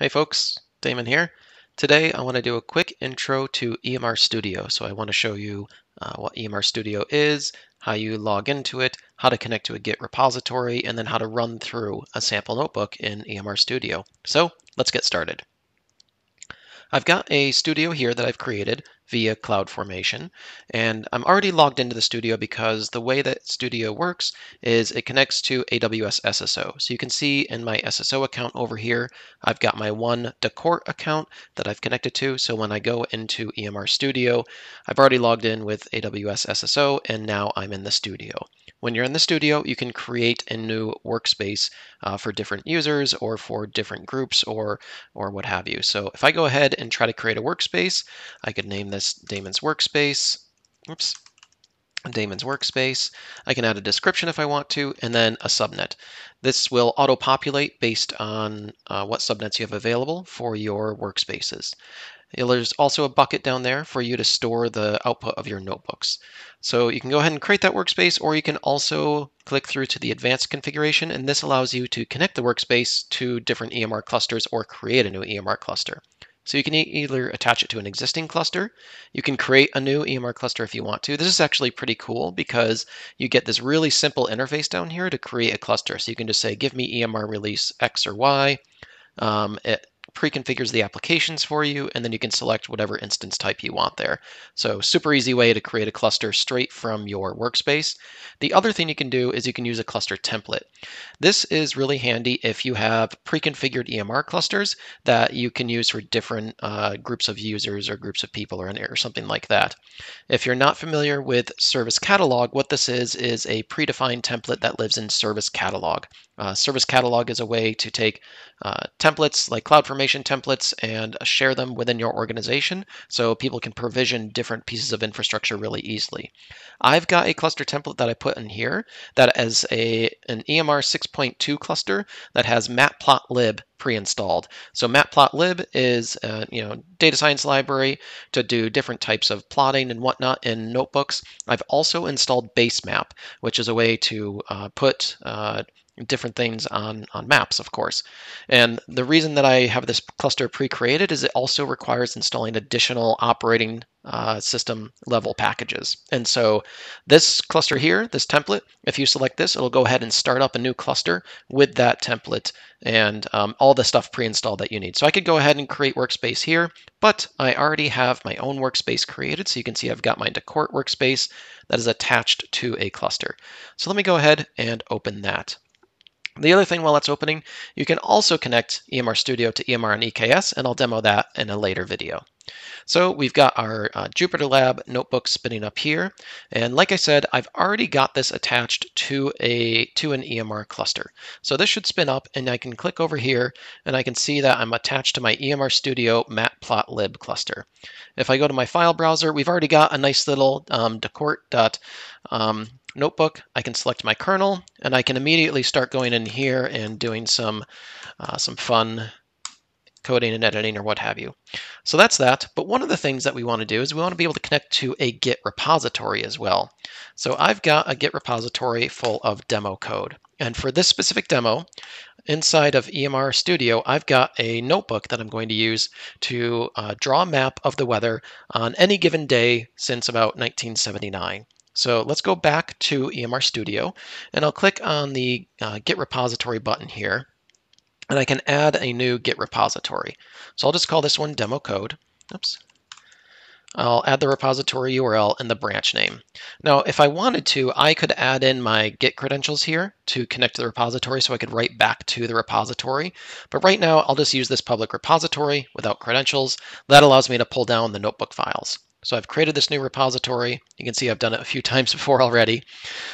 Hey folks, Damon here. Today I want to do a quick intro to EMR Studio. So I want to show you what EMR Studio is, how you log into it, how to connect to a Git repository, and then how to run through a sample notebook in EMR Studio. So let's get started. I've got a studio here that I've created via CloudFormation, and I'm already logged into the studio because the way that Studio works is it connects to AWS SSO. So you can see in my SSO account over here, I've got my one Decort account that I've connected to. So when I go into EMR Studio, I've already logged in with AWS SSO, and now I'm in the studio. When you're in the studio, you can create a new workspace for different users or for different groups or what have you. So if I go ahead and try to create a workspace, I could name this Damon's Workspace. Oops. Damon's Workspace. I can add a description if I want to, and then a subnet. This will auto-populate based on what subnets you have available for your workspaces. There's also a bucket down there for you to store the output of your notebooks. So you can go ahead and create that workspace, or you can also click through to the advanced configuration, and this allows you to connect the workspace to different EMR clusters or create a new EMR cluster. So you can either attach it to an existing cluster, you can create a new EMR cluster if you want to. This is actually pretty cool because you get this really simple interface down here to create a cluster. So you can just say, give me EMR release X or Y. It pre-configures the applications for you, and then you can select whatever instance type you want there. So super easy way to create a cluster straight from your workspace. The other thing you can do is you can use a cluster template. This is really handy if you have pre-configured EMR clusters that you can use for different groups of users or groups of people or something like that. If you're not familiar with Service Catalog, what this is a predefined template that lives in Service Catalog. Service Catalog is a way to take templates like CloudFormation templates and share them within your organization so people can provision different pieces of infrastructure really easily. I've got a cluster template that I put in here that is an EMR 6.2 cluster that has matplotlib pre-installed. So matplotlib is data science library to do different types of plotting and whatnot in notebooks. I've also installed basemap, which is a way to put different things on maps, of course. And the reason that I have this cluster pre-created is it also requires installing additional operating system level packages. And so this cluster here, this template, if you select this, it'll go ahead and start up a new cluster with that template and all the stuff pre-installed that you need. So I could go ahead and create workspace here, but I already have my own workspace created. So you can see I've got my Decort workspace that is attached to a cluster. So let me go ahead and open that. The other thing while that's opening, you can also connect EMR Studio to EMR and EKS, and I'll demo that in a later video. So we've got our Jupyter Lab notebook spinning up here. And like I said, I've already got this attached to an EMR cluster. So this should spin up, and I can click over here, and I can see that I'm attached to my EMR Studio matplotlib cluster. If I go to my file browser, we've already got a nice little decort notebook. I can select my kernel, and I can immediately start going in here and doing some fun coding and editing or what have you. So that's that. But one of the things that we want to do is we want to be able to connect to a Git repository as well. So I've got a Git repository full of demo code. And for this specific demo, inside of EMR Studio, I've got a notebook that I'm going to use to draw a map of the weather on any given day since about 1979. So let's go back to EMR Studio, and I'll click on the Git repository button here, and I can add a new Git repository. So I'll just call this one demo code. Oops. I'll add the repository URL and the branch name. Now, if I wanted to, I could add in my Git credentials here to connect to the repository so I could write back to the repository. But right now, I'll just use this public repository without credentials. That allows me to pull down the notebook files. So I've created this new repository. You can see I've done it a few times before already.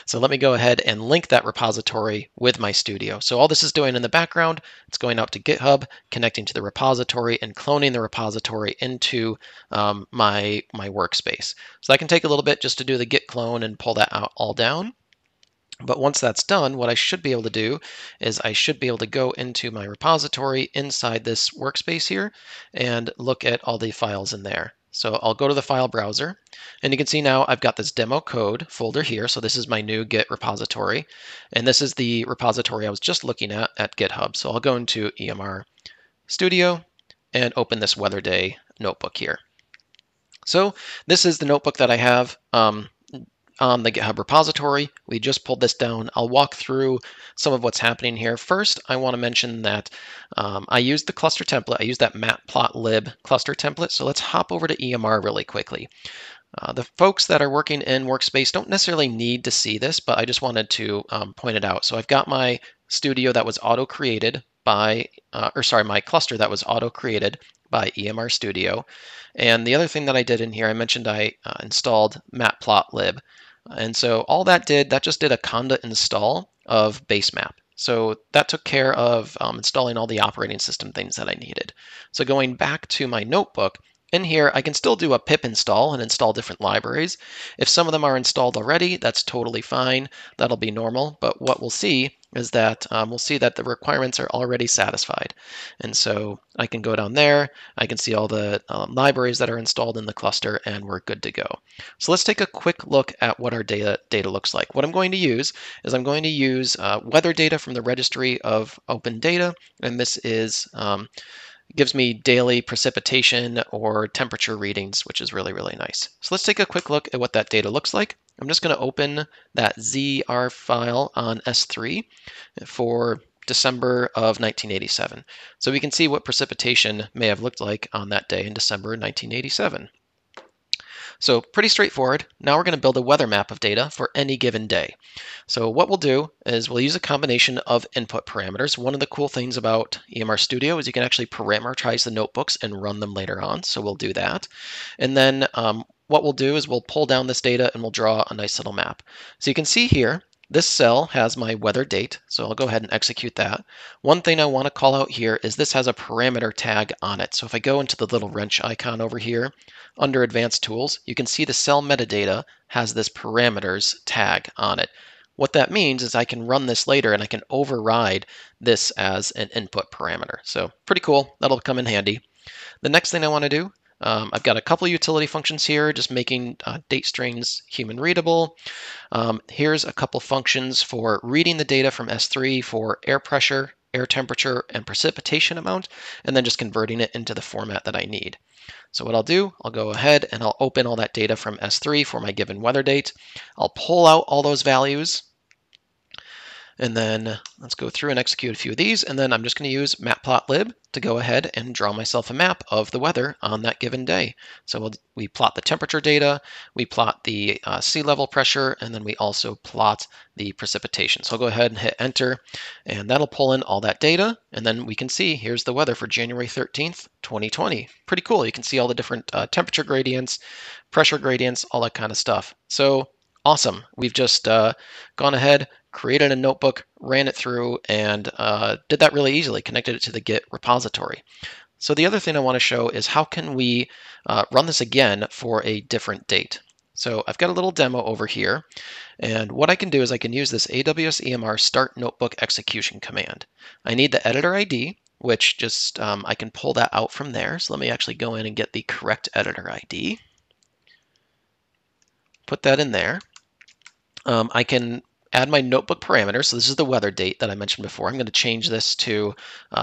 So let me go ahead and link that repository with my studio. So all this is doing in the background, it's going out to GitHub, connecting to the repository, and cloning the repository into my workspace. So that can take a little bit just to do the git clone and pull that out all down. But once that's done, what I should be able to do is I should be able to go into my repository inside this workspace here and look at all the files in there. So I'll go to the file browser, and you can see now I've got this demo code folder here. So this is my new Git repository, and this is the repository I was just looking at GitHub. So I'll go into EMR Studio and open this weather day notebook here. So this is the notebook that I have on the GitHub repository. We just pulled this down. I'll walk through some of what's happening here. First, I want to mention that I used the cluster template. I used that matplotlib cluster template. So let's hop over to EMR really quickly. The folks that are working in Workspace don't necessarily need to see this, but I just wanted to point it out. So I've got my studio that was auto-created by, my cluster that was auto-created by EMR Studio. And the other thing that I did in here, I mentioned I installed matplotlib. And so all that just did a conda install of basemap. So that took care of installing all the operating system things that I needed. So going back to my notebook, in here, I can still do a pip install and install different libraries. If some of them are installed already, that's totally fine. That'll be normal. But what we'll see is that we'll see that the requirements are already satisfied. And so I can go down there. I can see all the libraries that are installed in the cluster, and we're good to go. So let's take a quick look at what our data looks like. What I'm going to use is I'm going to use weather data from the registry of open data, and this is gives me daily precipitation or temperature readings, which is really, really nice. So let's take a quick look at what that data looks like. I'm just going to open that ZR file on S3 for December of 1987. So we can see what precipitation may have looked like on that day in December 1987. So pretty straightforward. Now we're going to build a weather map of data for any given day. So what we'll do is we'll use a combination of input parameters. One of the cool things about EMR Studio is you can actually parameterize the notebooks and run them later on. So we'll do that. And then what we'll do is we'll pull down this data and we'll draw a nice little map. So you can see here, this cell has my weather date, so I'll go ahead and execute that. One thing I want to call out here is this has a parameter tag on it. So if I go into the little wrench icon over here, under Advanced Tools, you can see the cell metadata has this parameters tag on it. What that means is I can run this later and I can override this as an input parameter. So pretty cool. That'll come in handy. The next thing I want to do, I've got a couple utility functions here, just making date strings human readable. Here's a couple functions for reading the data from S3 for air pressure, air temperature, and precipitation amount, and then just converting it into the format that I need. So what I'll do, I'll go ahead and I'll open all that data from S3 for my given weather date. I'll pull out all those values. And then let's go through and execute a few of these. And then I'm just going to use matplotlib to go ahead and draw myself a map of the weather on that given day. So we plot the temperature data, we plot the sea level pressure, and then we also plot the precipitation. So I'll go ahead and hit enter, and that'll pull in all that data. And then we can see here's the weather for January 13th, 2020. Pretty cool. You can see all the different temperature gradients, pressure gradients, all that kind of stuff. So awesome. We've just gone ahead, created a notebook, ran it through, and did that really easily, connected it to the Git repository. So the other thing I want to show is how can we run this again for a different date. So I've got a little demo over here, and what I can do is I can use this AWS EMR start notebook execution command. I need the editor ID, which just I can pull that out from there. So let me actually go in and get the correct editor ID. Put that in there. I can add my notebook parameters. So this is the weather date that I mentioned before. I'm going to change this to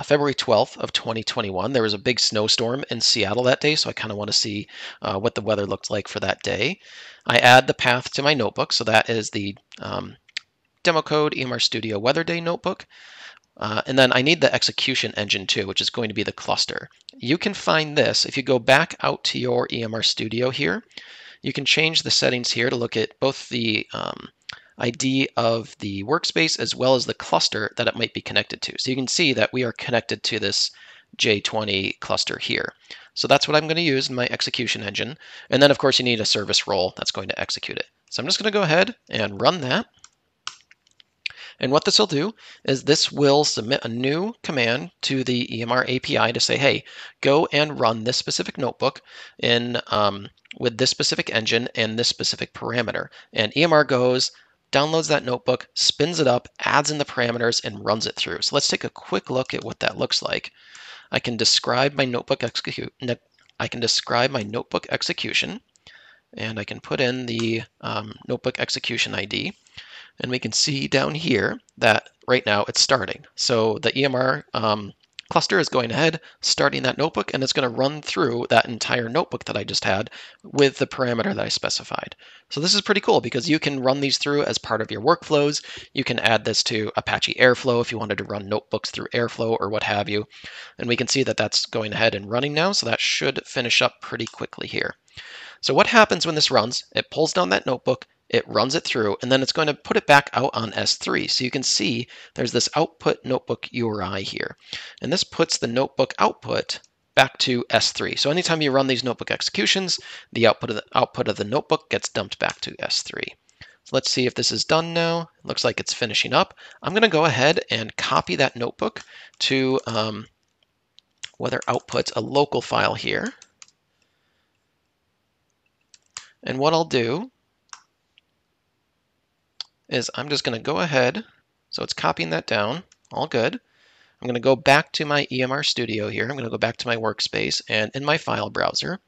February 12th of 2021. There was a big snowstorm in Seattle that day, so I kind of want to see what the weather looked like for that day. I add the path to my notebook, so that is the demo code EMR Studio Weather Day notebook. And then I need the execution engine too, which is going to be the cluster. You can find this if you go back out to your EMR Studio here. You can change the settings here to look at both the ID of the workspace as well as the cluster that it might be connected to. So you can see that we are connected to this J20 cluster here. So that's what I'm going to use in my execution engine. And then of course you need a service role that's going to execute it. So I'm just going to go ahead and run that. And what this will do is this will submit a new command to the EMR API to say, hey, go and run this specific notebook in with this specific engine and this specific parameter. And EMR goes, downloads that notebook, spins it up, adds in the parameters, and runs it through. So let's take a quick look at what that looks like. I can describe my notebook execution, and I can put in the notebook execution ID. And we can see down here that right now it's starting. So the EMR cluster is going ahead, starting that notebook, and it's going to run through that entire notebook that I just had with the parameter that I specified. So this is pretty cool because you can run these through as part of your workflows. You can add this to Apache Airflow if you wanted to run notebooks through Airflow or what have you. And we can see that that's going ahead and running now, so that should finish up pretty quickly here. So what happens when this runs? It pulls down that notebook, it runs it through, and then it's going to put it back out on S3. So you can see there's this output notebook URI here. And this puts the notebook output back to S3. So anytime you run these notebook executions, the output of the notebook gets dumped back to S3. So let's see if this is done now. It looks like it's finishing up. I'm going to go ahead and copy that notebook to weather output, a local file here. And what I'll do is I'm just going to go ahead, so it's copying that down, all good. I'm going to go back to my EMR Studio here. I'm going to go back to my workspace, and in my file browser,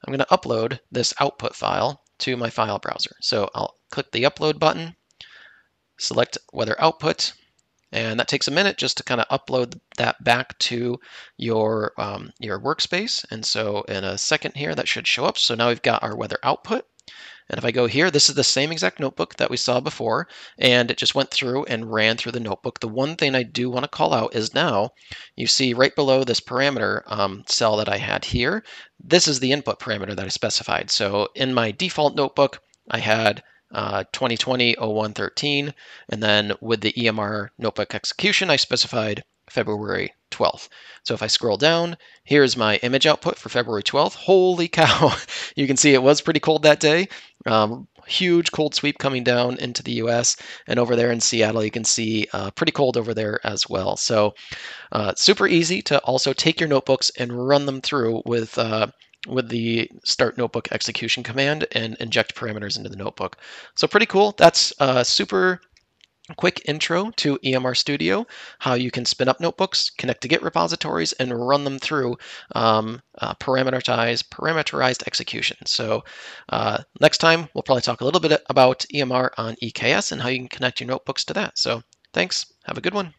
I'm going to upload this output file to my file browser. So I'll click the upload button, select weather output, and that takes a minute just to kind of upload that back to your workspace. And so in a second here, that should show up. So now we've got our weather output. And if I go here, this is the same exact notebook that we saw before, and it just went through and ran through the notebook. The one thing I do want to call out is now you see right below this parameter cell that I had here, this is the input parameter that I specified. So in my default notebook, I had 2020-01-13, and then with the EMR notebook execution, I specified February 12th. So if I scroll down, here's my image output for February 12th. Holy cow! You can see it was pretty cold that day. Huge cold sweep coming down into the US, and over there in Seattle, you can see pretty cold over there as well. So super easy to also take your notebooks and run them through with the start notebook execution command and inject parameters into the notebook. So pretty cool. That's super quick intro to EMR Studio, how you can spin up notebooks, connect to Git repositories, and run them through parameterized execution. So next time, we'll probably talk a little bit about EMR on EKS and how you can connect your notebooks to that. So thanks. Have a good one.